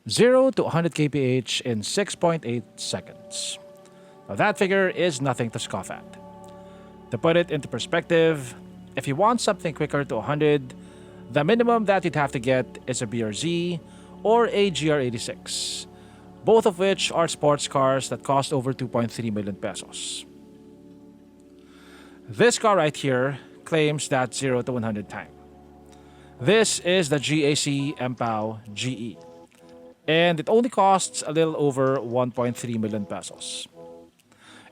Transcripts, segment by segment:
0 to 100 kph in 6.8 seconds. Now that figure is nothing to scoff at. To put it into perspective, if you want something quicker to 100, the minimum that you'd have to get is a BRZ or a GR86, both of which are sports cars that cost over 2.3 million pesos. This car right here claims that 0 to 100 time. This is the GAC Empow GE, and it only costs a little over 1.3 million pesos.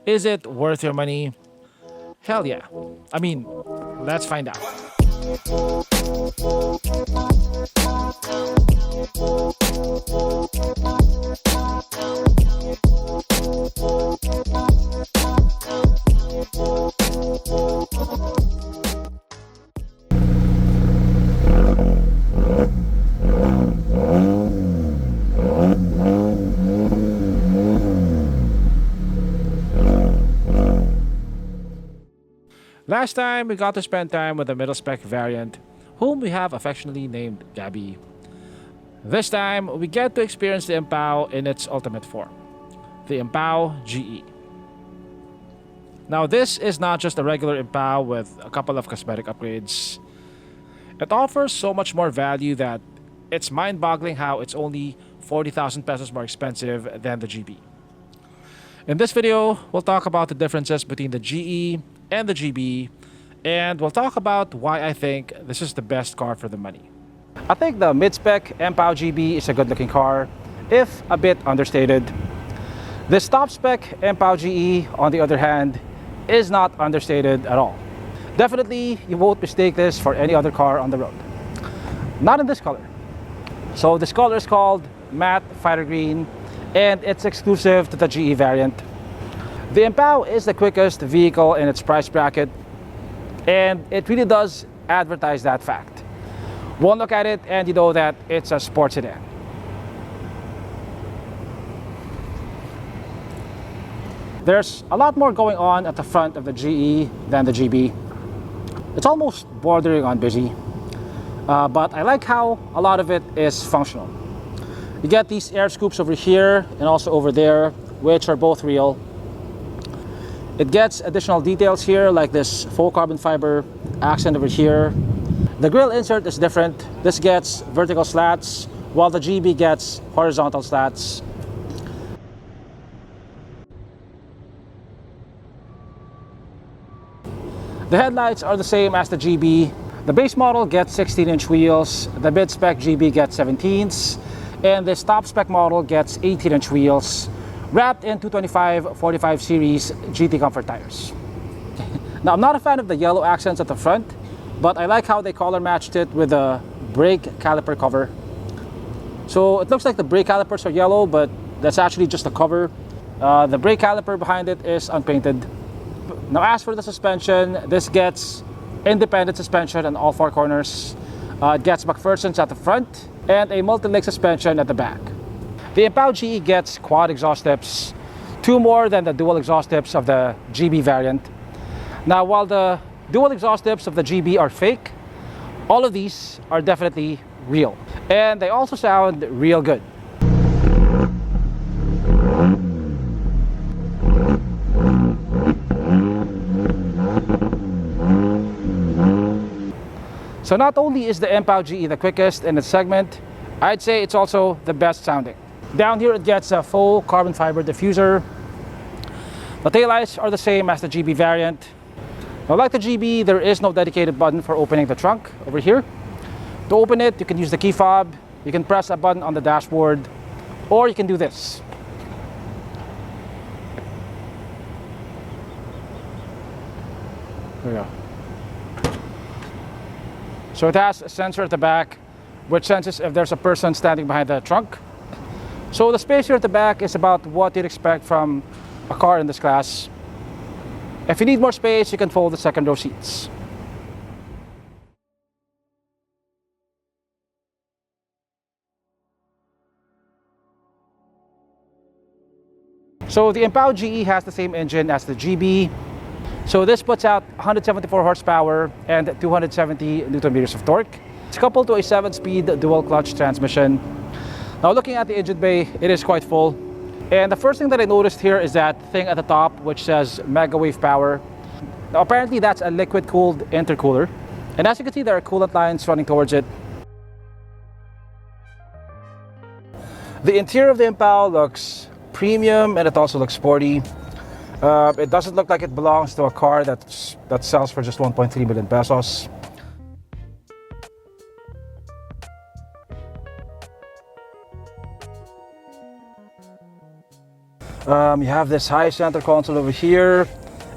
Is it worth your money? Hell yeah. I mean, let's find out. Last time, we got to spend time with the middle-spec variant, whom we have affectionately named Gabby. This time, we get to experience the Empow in its ultimate form, the Empow GE. Now, this is not just a regular Empow with a couple of cosmetic upgrades. It offers so much more value that it's mind-boggling how it's only 40,000 pesos more expensive than the GB. In this video, we'll talk about the differences between the GE and the GB, and we'll talk about why I think this is the best car for the money. I think the mid-spec Empow GB is a good-looking car, if a bit understated. This top-spec Empow GE, on the other hand, is not understated at all. Definitely, you won't mistake this for any other car on the road. Not in this color. So this color is called Matte Fighter Green, and it's exclusive to the GE variant. The Empow is the quickest vehicle in its price bracket, and it really does advertise that fact. One look at it and you know that it's a sports sedan. There's a lot more going on at the front of the GE than the GB. It's almost bordering on busy, but I like how a lot of it is functional. You get these air scoops over here and also over there, which are both real. It gets additional details here, like this faux carbon fiber accent over here. The grille insert is different. This gets vertical slats, while the GB gets horizontal slats. The headlights are the same as the GB. The base model gets 16-inch wheels, the mid-spec GB gets 17s, and this top-spec model gets 18-inch wheels, wrapped in 225/45 series GT Comfort tires. Now, I'm not a fan of the yellow accents at the front, but I like how they color matched it with the brake caliper cover. So it looks like the brake calipers are yellow, but that's actually just a cover. The brake caliper behind it is unpainted. Now, as for the suspension, this gets independent suspension on all four corners. It gets McPherson's at the front and a multi-link suspension at the back. The Empow GE gets quad exhaust tips, 2 more than the dual exhaust tips of the GB variant. Now, while the dual exhaust tips of the GB are fake, all of these are definitely real, and they also sound real good. So not only is the Empow GE the quickest in its segment, I'd say it's also the best sounding. Down here it gets a faux carbon fiber diffuser. The taillights are the same as the GB variant. Now, like the GB, there is no dedicated button for opening the trunk over here. To open it, you can use the key fob, you can press a button on the dashboard, or you can do this. There we go. So it has a sensor at the back, which senses if there's a person standing behind the trunk. So the space here at the back is about what you'd expect from a car in this class. If you need more space, you can fold the second row seats. So the Empow GE has the same engine as the GB. So this puts out 174 horsepower and 270 Newton meters of torque. It's coupled to a 7-speed dual clutch transmission. Now looking at the engine bay, it is quite full. And the first thing that I noticed here is that thing at the top which says Mega Wave Power. Now apparently that's a liquid cooled intercooler. And as you can see, there are coolant lines running towards it. The interior of the Empow looks premium and it also looks sporty. It doesn't look like it belongs to a car that sells for just 1.3 million pesos. You have this high center console over here,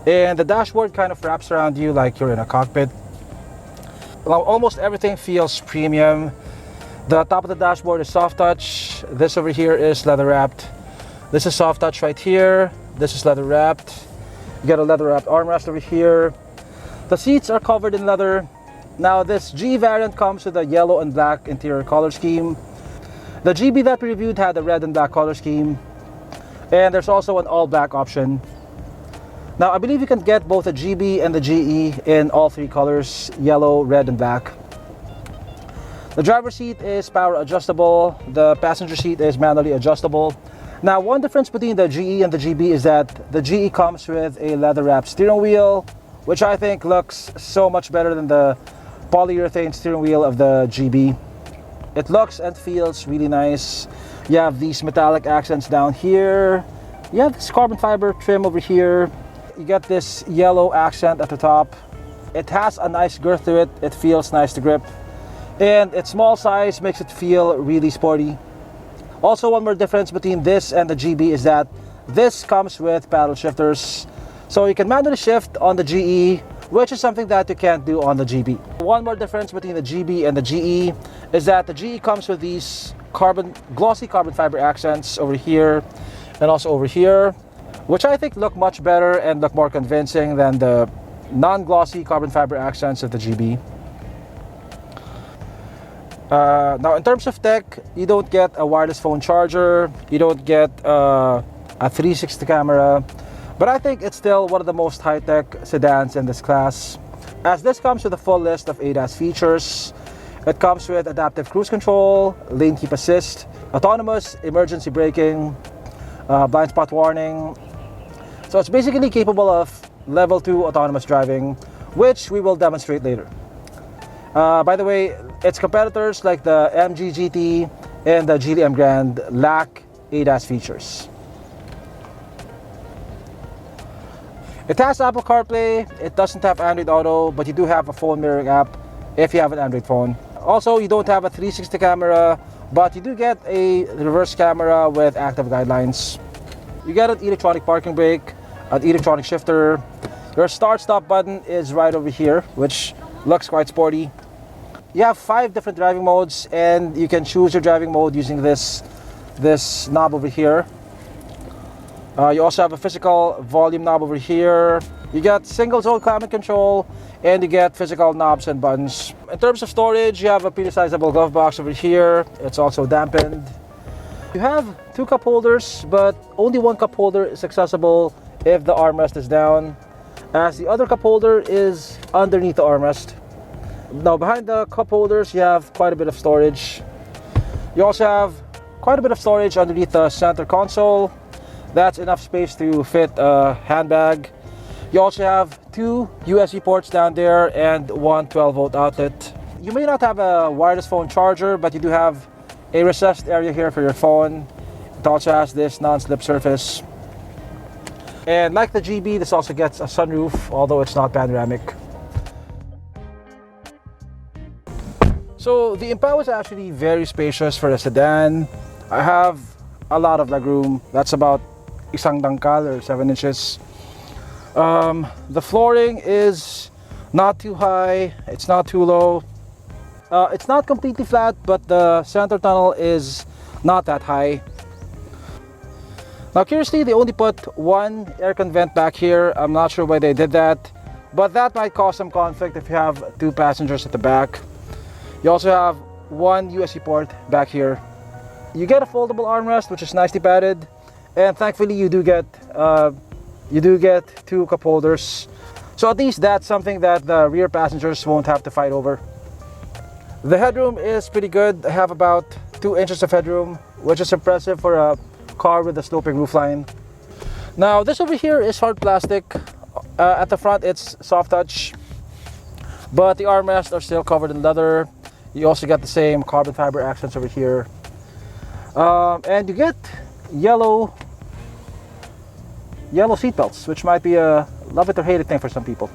and the dashboard kind of wraps around you like you're in a cockpit. Now, almost everything feels premium. The top of the dashboard is soft touch. This over here is leather wrapped. This is soft touch right here. This is leather wrapped. You get a leather wrapped armrest over here. The seats are covered in leather. Now this GE variant comes with a yellow and black interior color scheme. The GB that we reviewed had a red and black color scheme. And there's also an all black option. Now I believe you can get both the GB and the GE in all three colors, yellow, red, and black. The driver's seat is power adjustable. The passenger seat is manually adjustable. Now one difference between the GE and the GB is that the GE comes with a leather wrapped steering wheel, which I think looks so much better than the polyurethane steering wheel of the GB. It looks and feels really nice. You have these metallic accents down here. You have this carbon fiber trim over here. You get this yellow accent at the top. It has a nice girth to it. It feels nice to grip. And its small size makes it feel really sporty. Also, one more difference between this and the GB is that this comes with paddle shifters. So you can manually shift on the GE, which is something that you can't do on the GB. One more difference between the GB and the GE is that the GE comes with these glossy carbon fiber accents over here and also over here, which I think look much better and look more convincing than the non-glossy carbon fiber accents of the GB. Now in terms of tech, you don't get a wireless phone charger, you don't get a 360 camera, but I think it's still one of the most high-tech sedans in this class, as this comes with a full list of ADAS features. It comes with adaptive cruise control, lane keep assist, autonomous emergency braking, blind spot warning. So it's basically capable of level 2 autonomous driving, which we will demonstrate later. By the way, its competitors like the MG GT and the Geely M Grand lack ADAS features. It has Apple CarPlay. It doesn't have Android Auto, but you do have a phone mirroring app if you have an Android phone. Also, you don't have a 360 camera, but you do get a reverse camera with active guidelines. You get an electronic parking brake, an electronic shifter. Your start-stop button is right over here, which looks quite sporty. You have 5 different driving modes, and you can choose your driving mode using this knob over here. You also have a physical volume knob over here. You get single zone climate control, and you get physical knobs and buttons. In terms of storage, you have a pretty sizable glove box over here. It's also dampened. You have 2 cup holders, but only one cup holder is accessible if the armrest is down, as the other cup holder is underneath the armrest. Now behind the cup holders, you have quite a bit of storage. You also have quite a bit of storage underneath the center console. That's enough space to fit a handbag. You also have 2 USB ports down there and one 12-volt outlet. You may not have a wireless phone charger, but you do have a recessed area here for your phone. It also has this non-slip surface. And like the GB, this also gets a sunroof, although it's not panoramic. So the Empow is actually very spacious for a sedan. I have a lot of legroom. That's about isang dangkal or 7 inches. The flooring is not too high, it's not too low. It's not completely flat, but the center tunnel is not that high. Now curiously, they only put one aircon vent back here. I'm not sure why they did that, but that might cause some conflict if you have 2 passengers at the back. You also have one USB port back here. You get a foldable armrest, which is nicely padded, and thankfully you do get 2 cup holders. So at least that's something that the rear passengers won't have to fight over. The headroom is pretty good. I have about 2 inches of headroom. which is impressive for a car with a sloping roofline. Now this over here is hard plastic. At the front it's soft touch, but the armrests are still covered in leather. You also get the same carbon fiber accents over here, and you get yellow seat belts, which might be a love it or hate it thing for some people.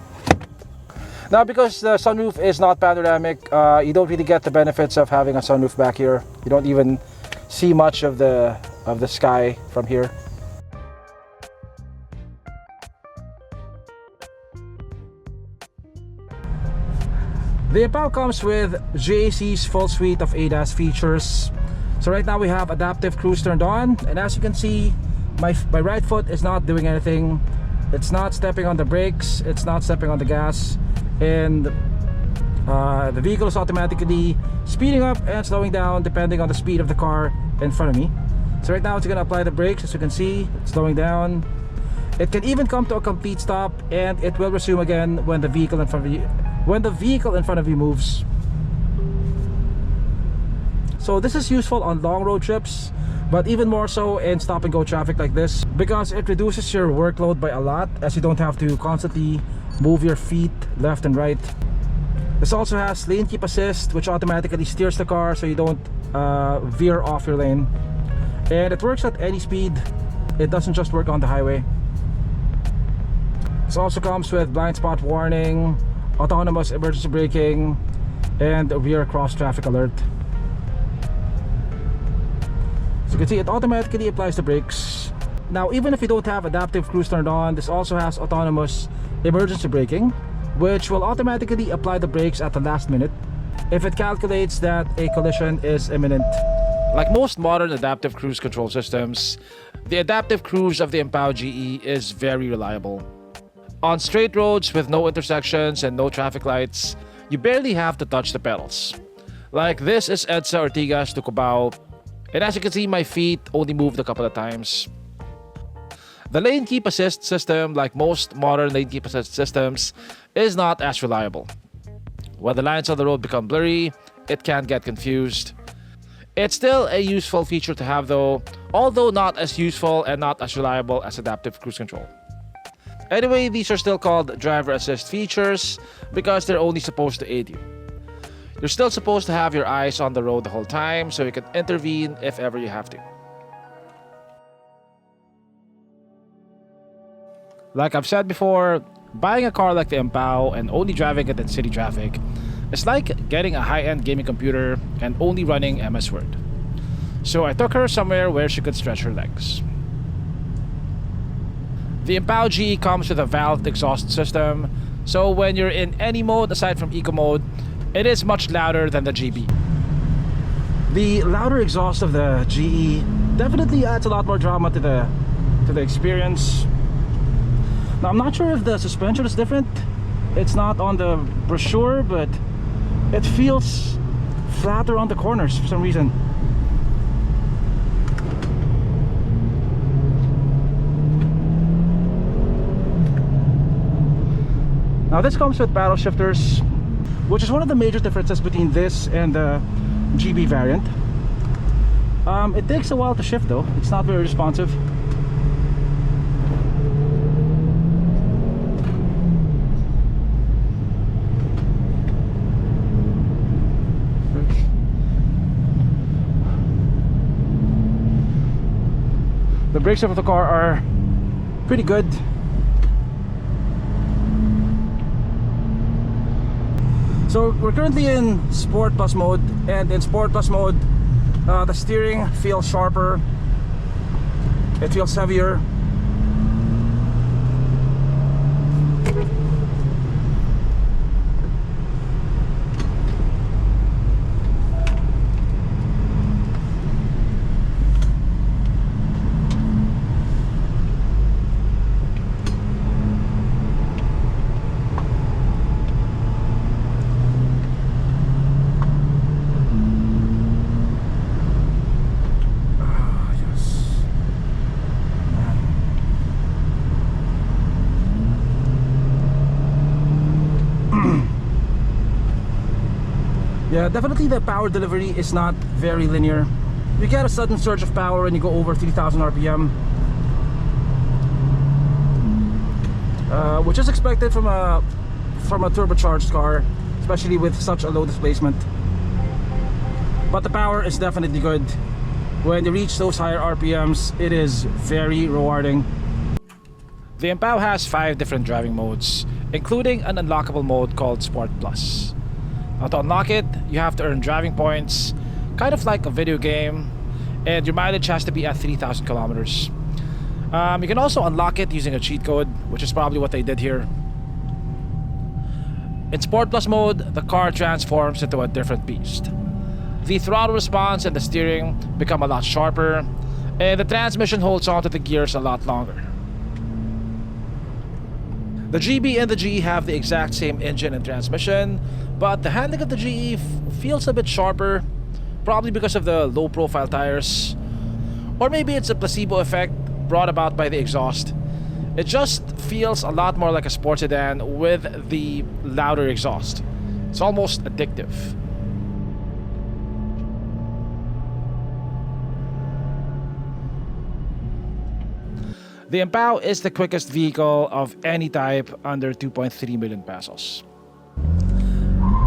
Now, because the sunroof is not panoramic, you don't really get the benefits of having a sunroof back here. You don't even see much of the sky from here. The Empow comes with GAC's full suite of ADAS features. So right now we have adaptive cruise turned on, and as you can see, my right foot is not doing anything. It's not stepping on the brakes, it's not stepping on the gas, and the vehicle is automatically speeding up and slowing down depending on the speed of the car in front of me. So right now it's going to apply the brakes. As you can see, it's slowing down. It can even come to a complete stop, and it will resume again when the vehicle in front of you moves. So this is useful on long road trips, but even more so in stop and go traffic like this, because it reduces your workload by a lot, as you don't have to constantly move your feet left and right. This also has lane keep assist, which automatically steers the car so you don't veer off your lane, and it works at any speed. It doesn't just work on the highway. This also comes with blind spot warning, autonomous emergency braking, and a rear cross traffic alert. So you can see it automatically applies the brakes. Now, even if you don't have adaptive cruise turned on, this also has autonomous emergency braking, which will automatically apply the brakes at the last minute if it calculates that a collision is imminent. Like most modern adaptive cruise control systems, the adaptive cruise of the Empow GE is very reliable. On straight roads with no intersections and no traffic lights, you barely have to touch the pedals. Like this is EDSA Ortigas to Cubao, and as you can see, my feet only moved a couple of times. The lane keep assist system, like most modern lane keep assist systems, is not as reliable. When the lines on the road become blurry, it can get confused. It's still a useful feature to have though, although not as useful and not as reliable as adaptive cruise control. Anyway, these are still called driver assist features because they're only supposed to aid you. You're still supposed to have your eyes on the road the whole time so you can intervene if ever you have to. Like I've said before, buying a car like the Empow and only driving it in city traffic is like getting a high-end gaming computer and only running MS Word. So I took her somewhere where she could stretch her legs. The Empow GE comes with a valved exhaust system, so when you're in any mode aside from eco mode, it is much louder than the GB. The louder exhaust of the GE definitely adds a lot more drama to the experience. Now, I'm not sure if the suspension is different. It's not on the brochure, but it feels flatter on the corners for some reason. Now this comes with paddle shifters, which is one of the major differences between this and the GB variant. It takes a while to shift though. It's not very responsive. The brakes of the car are pretty good. So we're currently in Sport Plus mode, and in Sport Plus mode, the steering feels sharper, it feels heavier. Yeah, definitely the power delivery is not very linear. You get a sudden surge of power when you go over 3,000 RPM, which is expected from a turbocharged car, especially with such a low displacement. But the power is definitely good. When you reach those higher RPMs, it is very rewarding. The Empow has 5 different driving modes, including an unlockable mode called Sport Plus. Now, to unlock it, you have to earn driving points, kind of like a video game, and your mileage has to be at 3,000 kilometers. You can also unlock it using a cheat code, which is probably what they did here. In Sport Plus mode, the car transforms into a different beast. The throttle response and the steering become a lot sharper, and the transmission holds onto the gears a lot longer. The GB and the GE have the exact same engine and transmission, but the handling of the GE feels a bit sharper, probably because of the low profile tires. Or maybe it's a placebo effect brought about by the exhaust. It just feels a lot more like a sports sedan with the louder exhaust. It's almost addictive. The Empow is the quickest vehicle of any type under 2.3 million pesos.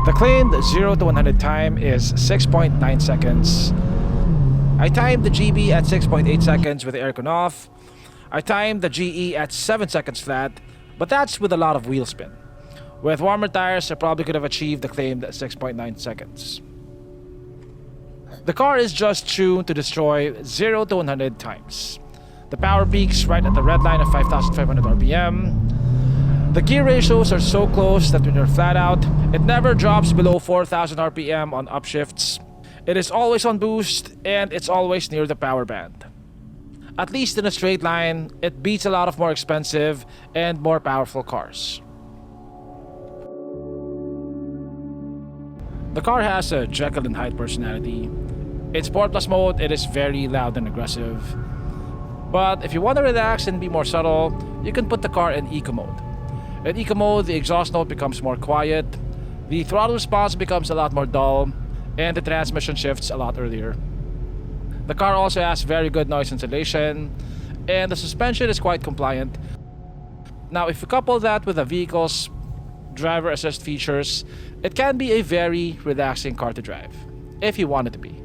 The claimed 0 to 100 time is 6.9 seconds. I timed the GB at 6.8 seconds with the aircon off. I timed the GE at 7 seconds flat, but that's with a lot of wheel spin. With warmer tires, I probably could have achieved the claimed 6.9 seconds. The car is just tuned to destroy 0 to 100 times. The power peaks right at the red line of 5,500 RPM. The gear ratios are so close that when you're flat out, it never drops below 4,000 RPM on upshifts. It is always on boost, and it's always near the power band. At least in a straight line, it beats a lot of more expensive and more powerful cars. The car has a Jekyll and Hyde personality. In Sport Plus mode, it is very loud and aggressive. But if you want to relax and be more subtle, you can put the car in Eco mode. In Eco mode, the exhaust note becomes more quiet, the throttle response becomes a lot more dull, and the transmission shifts a lot earlier. The car also has very good noise insulation, and the suspension is quite compliant. Now, if you couple that with the vehicle's driver assist features, it can be a very relaxing car to drive, if you want it to be.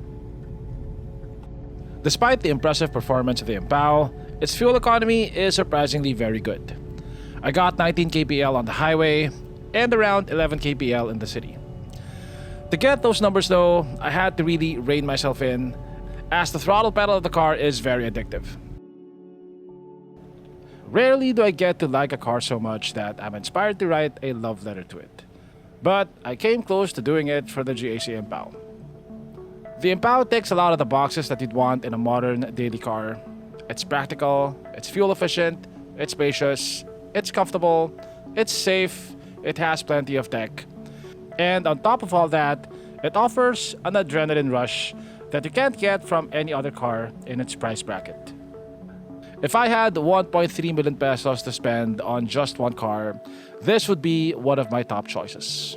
Despite the impressive performance of the Empow, its fuel economy is surprisingly very good. I got 19 kpl on the highway and around 11 kpl in the city. To get those numbers though, I had to really rein myself in, as the throttle pedal of the car is very addictive. Rarely do I get to like a car so much that I'm inspired to write a love letter to it. But I came close to doing it for the GAC Empow. The Empow ticks a lot of the boxes that you'd want in a modern daily car. It's practical, it's fuel efficient, it's spacious, it's comfortable, it's safe, it has plenty of tech. And on top of all that, it offers an adrenaline rush that you can't get from any other car in its price bracket. If I had 1.3 million pesos to spend on just one car, this would be one of my top choices.